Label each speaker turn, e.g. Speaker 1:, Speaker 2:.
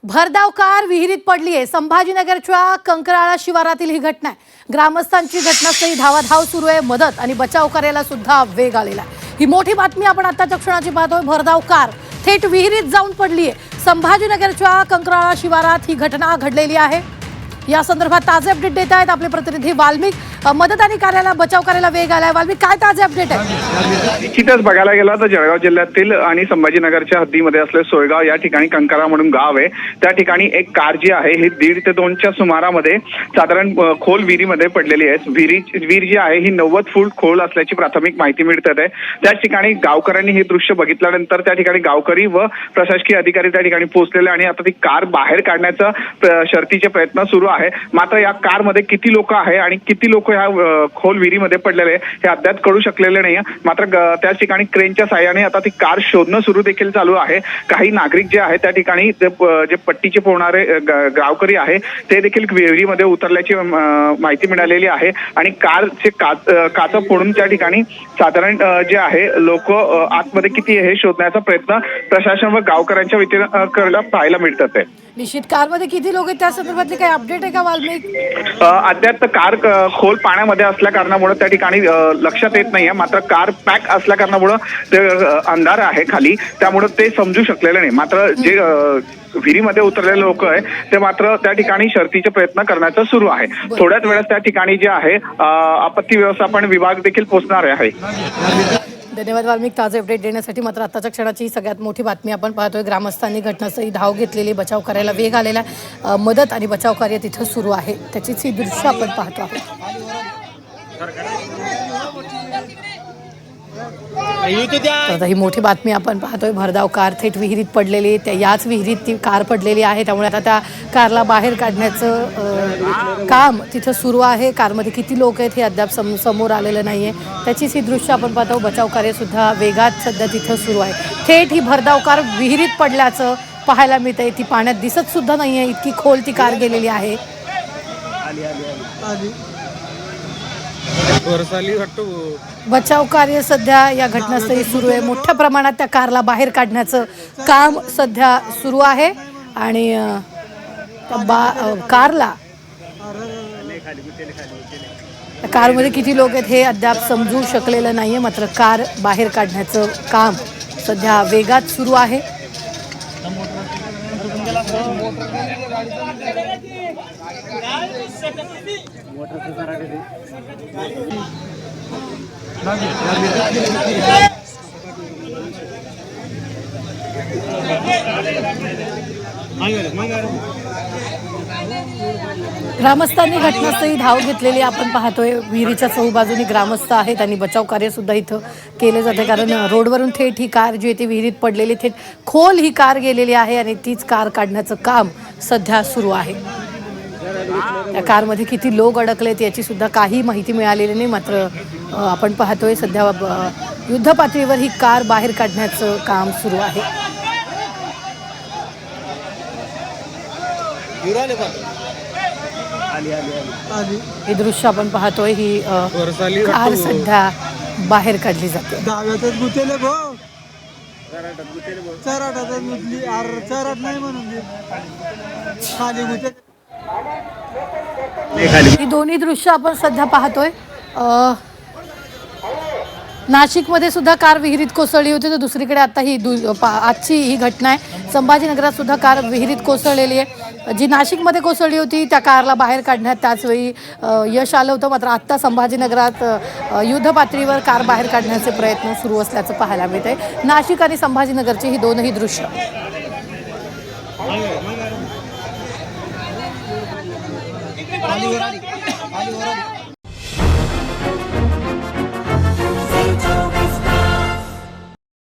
Speaker 1: भरधाव कार विहिरीत पडली आहे। संभाजीनगरच्या कंकराळा शिवारातील ही घटना आहे। ग्रामस्थांची घटनास्थळी धावाधाव सुरू आहे। मदत आणि बचाव कार्याला सुद्धा वेग आलेला आहे। ही मोठी बातमी आपण आताच्या क्षणाची पाहतोय। भरधाव कार थेट विहिरीत जाऊन पडली आहे। संभाजीनगरच्या कंकराळा शिवारात ही घटना घडलेली आहे। या संदर्भात ताजे अपडेट देत आहेत आपले प्रतिनिधी वाल्मिक। मदत आणि कार्याला बचाव कार्याला वेग आलाय। वाल्मिक, काय ताजे अपडेट आहे?
Speaker 2: निश्चितच बघायला गेला तर जळगाव जिल्ह्यातील आणि संभाजीनगरच्या हद्दीमध्ये असलेले सोयगाव या ठिकाणी कंकरा म्हणून गाव आहे। त्या ठिकाणी एक कार जी आहे ही 1.5 ते 2च्या सुमारामध्ये साधारण खोल विहिरीमध्ये पडलेली आहे। विहीर जी आहे ही 90 फूट खोल असल्याची प्राथमिक माहिती मिळते। त्याच ठिकाणी गावकऱ्यांनी हे दृश्य बघितल्यानंतर त्या ठिकाणी गावकरी व प्रशासकीय अधिकारी त्या ठिकाणी पोहोचलेले आणि आता ती कार बाहेर काढण्याचा शर्थीचे प्रयत्न सुरू आहे। मात्र या कारमध्ये किती लोक आहे आणि किती लोक ह्या खोल विहिरीमध्ये पडलेले हे अद्याप कळू शकलेले नाही। मात्र त्याच ठिकाणी क्रेनच्या साहाय्याने आता ती कार शोधणं सुरू देखील चालू आहे। काही नागरिक जे आहे त्या ठिकाणी जे पट्टीचे पोहणारे गावकरी आहे ते देखील विहिरीमध्ये उतरल्याची माहिती मिळालेली आहे आणि कारचे काच फोडून त्या ठिकाणी साधारण जे आहे लोक आतमध्ये किती हे शोधण्याचा प्रयत्न प्रशासन व गावकऱ्यांच्या वतीने पाहायला मिळतात।
Speaker 1: निश्चित कारमध्ये किती लोक आहेत त्या संदर्भातले काही अपडेट आहे का वाल्मिक?
Speaker 2: अद्याप कार खोल पाण्यामध्ये असल्या कारणामुळे त्या ठिकाणी लक्षात येत नाहीये। मात्र कार पॅक असल्या कारणामुळे ते अंधार आहे खाली, त्यामुळे ते समजू शकलेलं नाही। मात्र जे विहिरीमध्ये उतरलेले लोक आहे ते मात्र त्या ठिकाणी शर्थीचे प्रयत्न करण्याचं सुरू आहे। थोड्याच वेळात त्या ठिकाणी जे आहे आपत्ती व्यवस्थापन विभाग देखील पोहोचणार आहे।
Speaker 1: धन्यवाद वाल्मिक ताजे अपडेट देण्यासाठी। मात्र आताच्या क्षणाची सगळ्यात मोठी बातमी आपण पाहतोय। ग्रामस्थांनी घटनास्थळी धाव घेतलेली, बचाव कार्याला वेग आलेला। मदत आणि बचाव कार्य तिथं सुरू आहे। त्याचीच ही दृश्य आपण पाहतो आहोत। आता ही मोठी बातमी आपण पाहतोय। भरधाव कार थेट विहिरीत पडलेली, याच विहिरीत ती कार पडलेली आहे। त्यामुळे आता त्या कारला बाहेर काढण्याचं काम तिथं सुरू आहे। कारमध्ये किती लोक आहेत हे अद्याप समोर आलेलं नाहीये। त्याचीच ही दृश्य आपण पाहतो। बचाव कार्य सुद्धा वेगात सध्या तिथं सुरू आहे। थेट ही भरधाव कार विहिरीत पडल्याचं पाहायला मिळतंय। ती पाण्यात दिसत सुद्धा नाहीये, इतकी खोल ती कार गेलेली आहे। बचाव कार्य सध्या या घटनास्थळी सुरू आहे। मोठ्या प्रमाणात त्या कारला बाहेर काढण्याचं काम सध्या सुरू आहे आणि कारमध्ये किती लोक आहेत हे अद्याप समजू शकलेलं नाहीये। मात्र कार बाहेर काढण्याचं काम सध्या वेगात सुरू आहे। ग्रामस्थांनी घटनास्थळी धाव घेतलेली आपण पाहतोय। विहिरीच्या चहूबाजूनी ग्रामस्थ आहेत आणि बचाव कार्य सुद्धा इथं केले जाते। कारण रोडवरून थेट ही कार जी आहे ती विहिरीत पडलेली, थेट खोल ही कार गेलेली आहे आणि तीच कार काढण्याचं काम सध्या सुरू आहे। त्या कारमध्ये किती लोक अडकलेत याची सुद्धा काही माहिती मिळालेली नाही। मात्र आपण पाहतोय सध्या युद्ध पातळीवर ही कार बाहेर काढण्याचं काम सुरू आहे। हे दृश्य आपण पाहतोय। ही कार सध्या बाहेर काढली जाते। ही दोन्ही दृश्य आपण सध्या पाहतोय। नाशिकमध्ये सुद्धा कार विहिरीत कोसळली होती, तर दुसरीकडे आता ही आजची ही घटना आहे। संभाजीनगरात सुद्धा कार विहिरीत कोसळलेली आहे। जी नाशिकमध्ये कोसळली होती त्या कारला बाहेर काढण्यात त्याचवेळी यश आलं होतं। मात्र आत्ता संभाजीनगरात युद्ध पातळीवर कार बाहेर काढण्याचे प्रयत्न सुरू असल्याचं पाहायला मिळतंय। नाशिक आणि संभाजीनगरची ही दोनही दृश्य